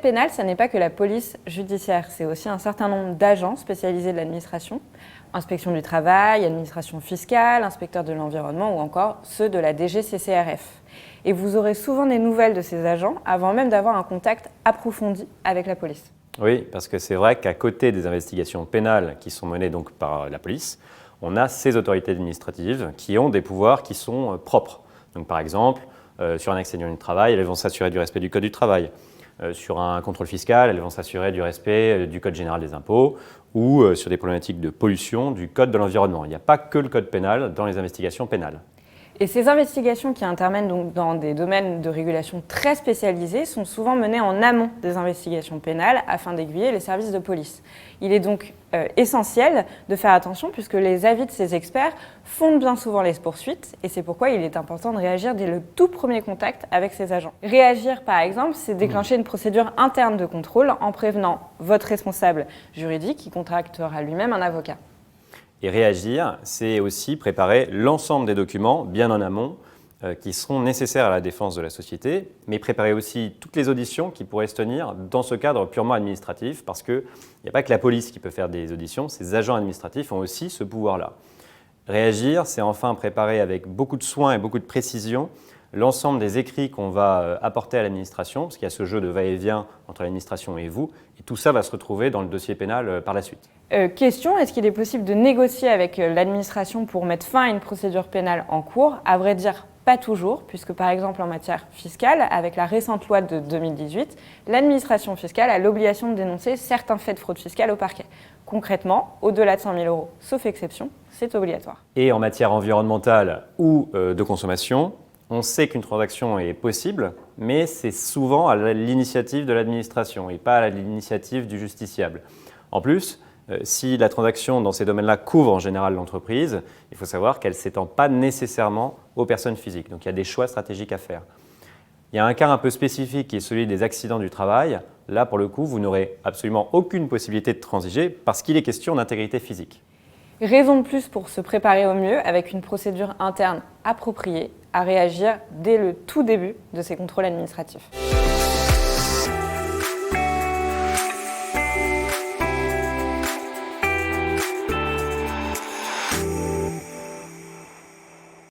pénal, ça n'est pas que la police judiciaire, c'est aussi un certain nombre d'agents spécialisés de l'administration, inspection du travail, administration fiscale, inspecteur de l'environnement ou encore ceux de la DGCCRF. Et vous aurez souvent des nouvelles de ces agents avant même d'avoir un contact approfondi avec la police. Oui, parce que c'est vrai qu'à côté des investigations pénales qui sont menées donc par la police, on a ces autorités administratives qui ont des pouvoirs qui sont propres. Donc par exemple, sur un accident du travail, elles vont s'assurer du respect du Code du travail. Sur un contrôle fiscal, elles vont s'assurer du respect du Code général des impôts ou sur des problématiques de pollution, du Code de l'environnement. Il n'y a pas que le Code pénal dans les investigations pénales. Et ces investigations qui interviennent donc dans des domaines de régulation très spécialisés sont souvent menées en amont des investigations pénales afin d'aiguiller les services de police. Il est donc essentiel de faire attention puisque les avis de ces experts fondent bien souvent les poursuites et c'est pourquoi il est important de réagir dès le tout premier contact avec ces agents. Réagir par exemple, c'est déclencher une procédure interne de contrôle en prévenant votre responsable juridique qui contractera lui-même un avocat. Et réagir, c'est aussi préparer l'ensemble des documents bien en amont qui seront nécessaires à la défense de la société, mais préparer aussi toutes les auditions qui pourraient se tenir dans ce cadre purement administratif, parce qu'il n'y a pas que la police qui peut faire des auditions, ces agents administratifs ont aussi ce pouvoir-là. Réagir, c'est enfin préparer avec beaucoup de soin et beaucoup de précision l'ensemble des écrits qu'on va apporter à l'administration, parce qu'il y a ce jeu de va-et-vient entre l'administration et vous, et tout ça va se retrouver dans le dossier pénal par la suite. Question, est-ce qu'il est possible de négocier avec l'administration pour mettre fin à une procédure pénale en cours? À vrai dire, pas toujours, puisque par exemple en matière fiscale, avec la récente loi de 2018, l'administration fiscale a l'obligation de dénoncer certains faits de fraude fiscale au parquet. Concrètement, au-delà de 100 000 €, sauf exception, c'est obligatoire. Et en matière environnementale ou de consommation, on sait qu'une transaction est possible, mais c'est souvent à l'initiative de l'administration et pas à l'initiative du justiciable. En plus, si la transaction dans ces domaines-là couvre en général l'entreprise, il faut savoir qu'elle ne s'étend pas nécessairement aux personnes physiques. Donc il y a des choix stratégiques à faire. Il y a un cas un peu spécifique qui est celui des accidents du travail. Là, pour le coup, vous n'aurez absolument aucune possibilité de transiger parce qu'il est question d'intégrité physique. Raison de plus pour se préparer au mieux avec une procédure interne appropriée à réagir dès le tout début de ces contrôles administratifs.